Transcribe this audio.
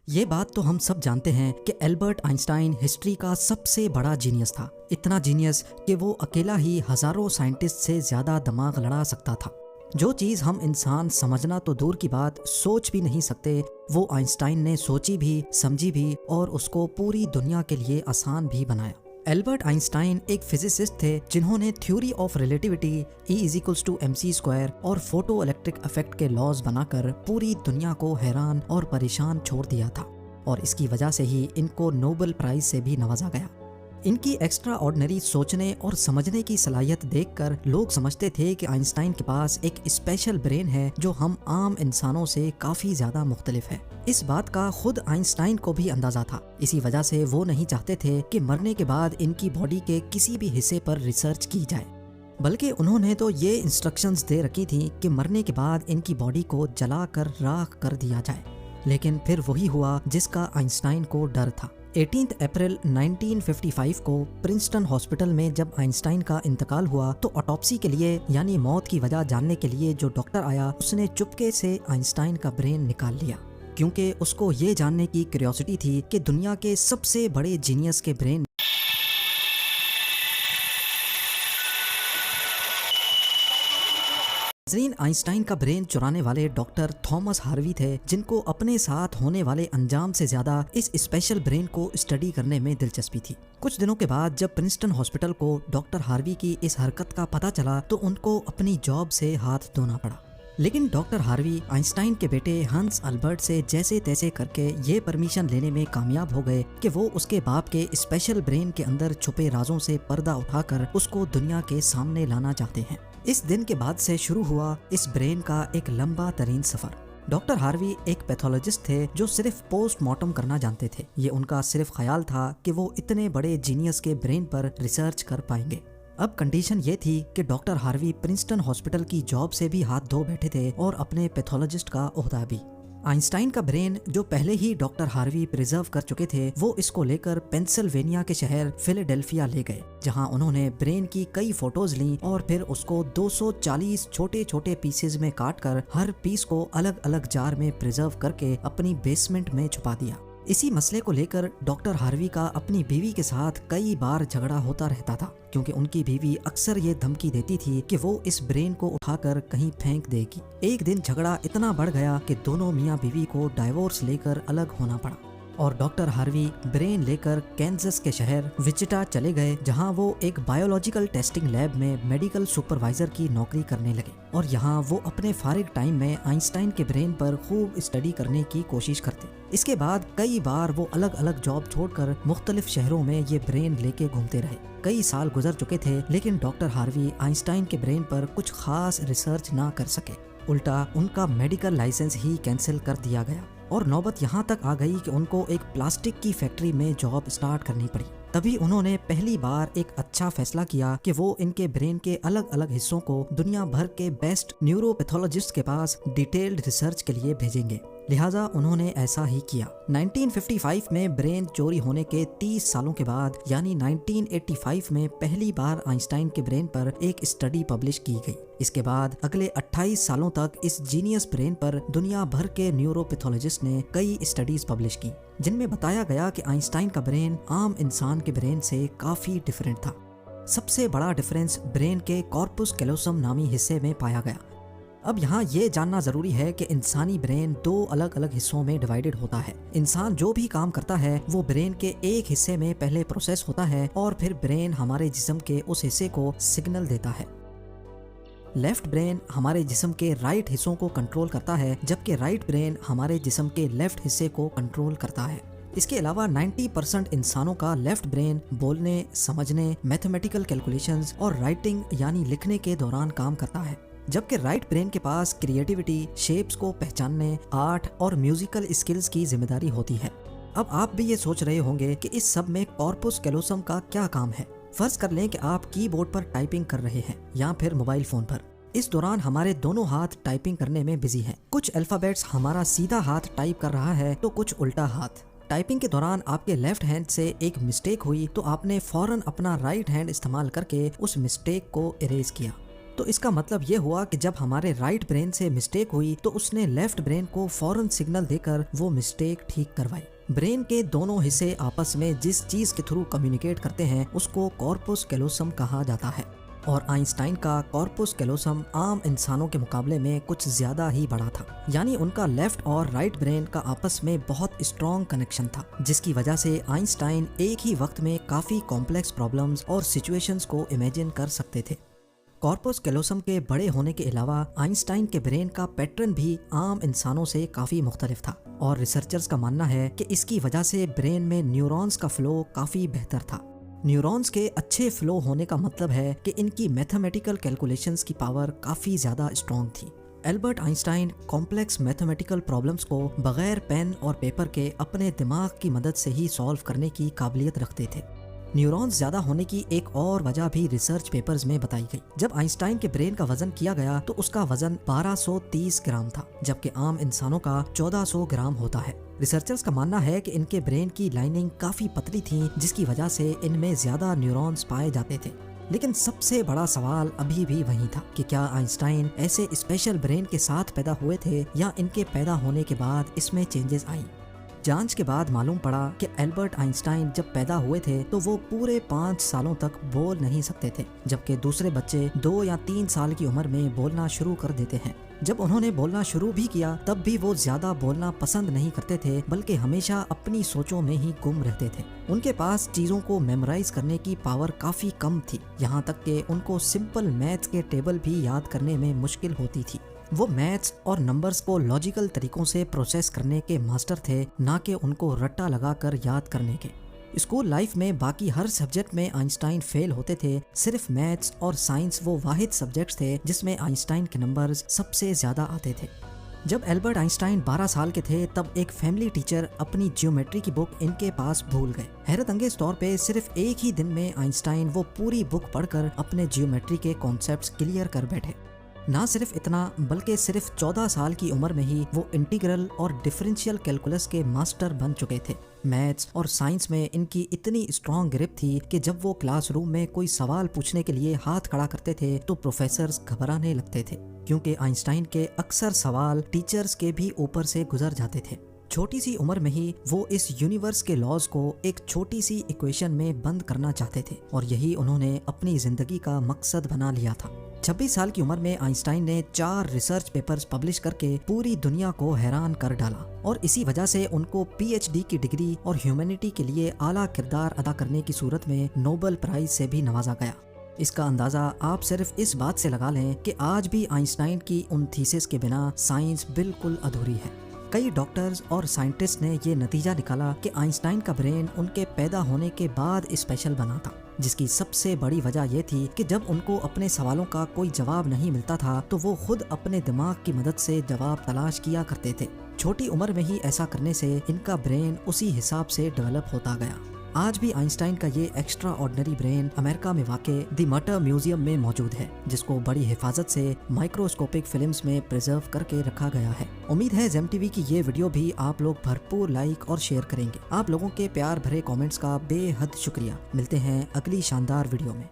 ये बात तो हम सब जानते हैं कि एल्बर्ट आइंस्टाइन हिस्ट्री का सबसे बड़ा जीनियस था। इतना जीनियस कि वो अकेला ही हजारों साइंटिस्ट से ज्यादा दिमाग लड़ा सकता था। जो चीज़ हम इंसान समझना तो दूर की बात सोच भी नहीं सकते, वो आइंस्टाइन ने सोची भी, समझी भी और उसको पूरी दुनिया के लिए आसान भी बनाया। एल्बर्ट आइंस्टाइन एक फिजिसिस्ट थे जिन्होंने थ्योरी ऑफ रिलेटिविटी, E=mc² और फोटो इलेक्ट्रिक इफेक्ट के लॉज बनाकर पूरी दुनिया को हैरान और परेशान छोड़ दिया था और इसकी वजह से ही इनको नोबेल प्राइज से भी नवाजा गया। इनकी एक्स्ट्रा ऑर्डिनरी सोचने और समझने की सलाहियत देखकर लोग समझते थे कि आइंस्टाइन के पास एक स्पेशल ब्रेन है जो हम आम इंसानों से काफ़ी ज़्यादा मुख्तलिफ है। इस बात का खुद आइंस्टाइन को भी अंदाज़ा था। इसी वजह से वो नहीं चाहते थे कि मरने के बाद इनकी बॉडी के किसी भी हिस्से पर रिसर्च की जाए, बल्कि उन्होंने तो ये इंस्ट्रक्शंस दे रखी थी कि मरने के बाद इनकी बॉडी को जलाकर राख कर दिया जाए। लेकिन फिर वही हुआ जिसका आइंस्टाइन को डर था। 18 अप्रैल 1955 को प्रिंसटन हॉस्पिटल में जब आइंस्टाइन का इंतकाल हुआ तो ऑटोप्सी के लिए यानी मौत की वजह जानने के लिए जो डॉक्टर आया उसने चुपके से आइंस्टाइन का ब्रेन निकाल लिया, क्योंकि उसको ये जानने की क्यूरियोसिटी थी कि दुनिया के सबसे बड़े जीनियस के ब्रेन आइंस्टाइन का ब्रेन चुराने वाले डॉक्टर थॉमस हार्वी थे, जिनको अपने साथ होने वाले अंजाम से ज्यादा इस स्पेशल ब्रेन को स्टडी करने में दिलचस्पी थी। कुछ दिनों के बाद जब प्रिंसटन हॉस्पिटल को डॉक्टर हार्वी की इस हरकत का पता चला तो उनको अपनी जॉब से हाथ धोना पड़ा। लेकिन डॉक्टर हार्वी आइंस्टाइन के बेटे हंस अल्बर्ट से जैसे तैसे करके ये परमिशन लेने में कामयाब हो गए कि वो उसके बाप के स्पेशल ब्रेन के अंदर छुपे राजों से पर्दा उठाकर उसको दुनिया के सामने लाना चाहते हैं। इस दिन के बाद से शुरू हुआ इस ब्रेन का एक लंबा तरीन सफर। डॉक्टर हार्वी एक पैथोलॉजिस्ट थे जो सिर्फ पोस्टमार्टम करना जानते थे। ये उनका सिर्फ ख्याल था कि वो इतने बड़े जीनियस के ब्रेन पर रिसर्च कर पाएंगे। अब कंडीशन ये थी कि डॉक्टर हार्वी प्रिंसटन हॉस्पिटल की जॉब से भी हाथ धो बैठे थे और अपने पैथोलॉजिस्ट का ओहदा भी। आइंस्टाइन का ब्रेन जो पहले ही डॉक्टर हार्वी प्रिजर्व कर चुके थे, वो इसको लेकर पेंसिल्वेनिया के शहर फिलाडेल्फिया ले गए, जहां उन्होंने ब्रेन की कई फोटोज ली और फिर उसको 240 छोटे छोटे पीसेज में काटकर हर पीस को अलग अलग जार में प्रिजर्व करके अपनी बेसमेंट में छुपा दिया। इसी मसले को लेकर डॉक्टर हार्वी का अपनी बीवी के साथ कई बार झगड़ा होता रहता था, क्योंकि उनकी बीवी अक्सर ये धमकी देती थी कि वो इस ब्रेन को उठाकर कहीं फेंक देगी। एक दिन झगड़ा इतना बढ़ गया कि दोनों मियाँ बीवी को डाइवोर्स लेकर अलग होना पड़ा और डॉक्टर हार्वी ब्रेन लेकर कैंसस के शहर विचिटा चले गए, जहां वो एक बायोलॉजिकल टेस्टिंग लैब में मेडिकल सुपरवाइजर की नौकरी करने लगे और यहाँ वो अपने फारिग टाइम में आइंस्टाइन के ब्रेन पर खूब स्टडी करने की कोशिश करते। इसके बाद कई बार वो अलग अलग जॉब छोड़कर मुख्तलिफ शहरों में ये ब्रेन लेके घूमते रहे। कई साल गुजर चुके थे लेकिन डॉक्टर हार्वी आइंस्टाइन के ब्रेन पर कुछ खास रिसर्च ना कर सके। उल्टा उनका मेडिकल लाइसेंस ही कैंसिल कर दिया गया और नौबत यहाँ तक आ गई कि उनको एक प्लास्टिक की फैक्ट्री में जॉब स्टार्ट करनी पड़ी। तभी उन्होंने पहली बार एक अच्छा फैसला किया कि वो इनके ब्रेन के अलग अलग हिस्सों को दुनिया भर के बेस्ट न्यूरोपैथोलॉजिस्ट के पास डिटेल्ड रिसर्च के लिए भेजेंगे। लिहाजा उन्होंने ऐसा ही किया। 1955 में ब्रेन चोरी होने के 30 सालों के बाद यानी 1985 में पहली बार आइंस्टाइन के ब्रेन पर एक स्टडी पब्लिश की गई। इसके बाद अगले 28 सालों तक इस जीनियस ब्रेन पर दुनिया भर के न्यूरोपैथोलॉजिस्ट ने कई स्टडीज पब्लिश की, जिनमें बताया गया कि आइंस्टाइन का ब्रेन आम इंसान के ब्रेन से काफी डिफरेंट था। सबसे बड़ा डिफरेंस ब्रेन के कॉर्पस कैलोसम नामी हिस्से में पाया गया। अब यहाँ ये जानना जरूरी है कि इंसानी ब्रेन दो अलग अलग हिस्सों में डिवाइडेड होता है। इंसान जो भी काम करता है वो ब्रेन के एक हिस्से में पहले प्रोसेस होता है और फिर ब्रेन हमारे जिस्म के उस हिस्से को सिग्नल देता है। लेफ्ट ब्रेन हमारे जिस्म के राइट हिस्सों को कंट्रोल करता है, जबकि राइट ब्रेन हमारे जिस्म के लेफ्ट हिस्से को कंट्रोल करता है। इसके अलावा 90% इंसानों का लेफ्ट ब्रेन बोलने, समझने, मैथमेटिकल कैलकुलेशंस और राइटिंग यानी लिखने के दौरान काम करता है, जबकि राइट ब्रेन के पास क्रिएटिविटी, शेप्स को पहचानने, आर्ट और म्यूजिकल स्किल्स की जिम्मेदारी होती है। अब आप भी ये सोच रहे होंगे कि इस सब में कॉर्पस कैलोसम का क्या काम है। फर्ज कर लें कि आप कीबोर्ड पर टाइपिंग कर रहे हैं या फिर मोबाइल फोन पर। इस दौरान हमारे दोनों हाथ टाइपिंग करने में बिजी हैं। कुछ अल्फाबेट्स हमारा सीधा हाथ टाइप कर रहा है तो कुछ उल्टा हाथ। टाइपिंग के दौरान आपके लेफ्ट हैंड से एक मिस्टेक हुई तो आपने फौरन अपना राइट हैंड इस्तेमाल करके उस मिस्टेक को इरेज किया। तो इसका मतलब ये हुआ कि जब हमारे राइट ब्रेन से मिस्टेक हुई तो उसने लेफ्ट ब्रेन को फौरन सिग्नल देकर वो मिस्टेक ठीक करवाई। ब्रेन के दोनों हिस्से आपस में जिस चीज के थ्रू कम्युनिकेट करते हैं उसको कॉर्पस कैलोसम कहा जाता है, और आइंस्टाइन का कॉर्पस कैलोसम आम इंसानों के मुकाबले में कुछ ज्यादा ही बड़ा था। यानी उनका लेफ्ट और राइट ब्रेन का आपस में बहुत स्ट्रॉन्ग कनेक्शन था, जिसकी वजह से आइंस्टाइन एक ही वक्त में काफी कॉम्प्लेक्स प्रॉब्लम्स और सिचुएशंस को इमेजिन कर सकते थे। कॉर्पस कैलोसम के बड़े होने के अलावा आइंस्टाइन के ब्रेन का पैटर्न भी आम इंसानों से काफी मुख्तलिफ था, और रिसर्चर्स का मानना है कि इसकी वजह से ब्रेन में न्यूरॉन्स का फ्लो काफी बेहतर था। न्यूरॉन्स के अच्छे फ्लो होने का मतलब है कि इनकी मैथमेटिकल कैलकुलेशंस की पावर काफी ज्यादा स्ट्रॉन्ग थी। Albert Einstein complex mathematical problems को बगैर पेन और पेपर के अपने दिमाग की मदद से ही सॉल्व करने की काबिलियत रखते थे। न्यूरॉन्स ज्यादा होने की एक और वजह भी रिसर्च पेपर्स में बताई गई। जब आइंस्टाइन के ब्रेन का वजन किया गया तो उसका वजन 1230 ग्राम था, जबकि आम इंसानों का 1400 ग्राम होता है। रिसर्चर्स का मानना है कि इनके ब्रेन की लाइनिंग काफी पतली थी, जिसकी वजह से इनमें ज्यादा न्यूरॉन्स पाए जाते थे। लेकिन सबसे बड़ा सवाल अभी भी वही था कि क्या आइंस्टाइन ऐसे स्पेशल ब्रेन के साथ पैदा हुए थे या इनके पैदा होने के बाद इसमें चेंजेस आई। जांच के बाद मालूम पड़ा कि एल्बर्ट आइंस्टाइन जब पैदा हुए थे तो वो पूरे 5 सालों तक बोल नहीं सकते थे, जबकि दूसरे बच्चे 2 या 3 साल की उम्र में बोलना शुरू कर देते हैं। जब उन्होंने बोलना शुरू भी किया तब भी वो ज्यादा बोलना पसंद नहीं करते थे, बल्कि हमेशा अपनी सोचों में ही गुम रहते थे। उनके पास चीजों को मेमोराइज करने की पावर काफी कम थी, यहाँ तक कि उनको सिंपल मैथ्स के टेबल भी याद करने में मुश्किल होती थी। वो मैथ्स और नंबर्स को लॉजिकल तरीकों से प्रोसेस करने के मास्टर थे, ना कि उनको रट्टा लगाकर याद करने के। स्कूल लाइफ में बाकी हर सब्जेक्ट में आइंस्टाइन फेल होते थे, सिर्फ मैथ्स और साइंस वो वाहिद सब्जेक्ट्स थे जिसमें आइंस्टाइन के नंबर्स सबसे ज्यादा आते थे। जब एल्बर्ट आइंस्टाइन 12 साल के थे तब एक फैमिली टीचर अपनी ज्योमेट्री की बुक इनके पास भूल गए। हैरत अंगेज तौर पे सिर्फ एक ही दिन में आइंस्टाइन वो पूरी बुक पढ़कर अपने ज्योमेट्री के कॉन्सेप्ट्स क्लियर कर बैठे। ना सिर्फ इतना, बल्कि सिर्फ 14 साल की उम्र में ही वो इंटीग्रल और डिफरेंशियल कैलकुलस के मास्टर बन चुके थे। मैथ्स और साइंस में इनकी इतनी स्ट्रॉन्ग ग्रिप थी कि जब वो क्लासरूम में कोई सवाल पूछने के लिए हाथ खड़ा करते थे तो प्रोफेसर्स घबराने लगते थे, क्योंकि आइंस्टाइन के अक्सर सवाल टीचर्स के भी ऊपर से गुजर जाते थे। छोटी सी उम्र में ही वो इस यूनिवर्स के लॉज को एक छोटी सी इक्वेशन में बंद करना चाहते थे, और यही उन्होंने अपनी जिंदगी का मकसद बना लिया था। 26 साल की उम्र में आइंस्टाइन ने 4 रिसर्च पेपर्स पब्लिश करके पूरी दुनिया को हैरान कर डाला, और इसी वजह से उनको पीएचडी की डिग्री और ह्यूमैनिटी के लिए आला किरदार अदा करने की सूरत में नोबेल प्राइज से भी नवाजा गया। इसका अंदाजा आप सिर्फ इस बात से लगा लें कि आज भी आइंस्टाइन की उन थीसिस के बिना साइंस बिल्कुल अधूरी है। कई डॉक्टर्स और साइंटिस्ट ने ये नतीजा निकाला कि आइंस्टाइन का ब्रेन उनके पैदा होने के बाद स्पेशल बना था, जिसकी सबसे बड़ी वजह यह थी कि जब उनको अपने सवालों का कोई जवाब नहीं मिलता था तो वो खुद अपने दिमाग की मदद से जवाब तलाश किया करते थे। छोटी उम्र में ही ऐसा करने से इनका ब्रेन उसी हिसाब से डेवलप होता गया। आज भी आइंस्टाइन का ये एक्स्ट्रा ऑर्डिनरी ब्रेन अमेरिका में वाक़े द मटर म्यूजियम में मौजूद है, जिसको बड़ी हिफाजत से माइक्रोस्कोपिक फिल्म्स में प्रिजर्व करके रखा गया है। उम्मीद है जेम टीवी की ये वीडियो भी आप लोग भरपूर लाइक और शेयर करेंगे। आप लोगों के प्यार भरे कमेंट्स का बेहद शुक्रिया। मिलते हैं अगली शानदार वीडियो में।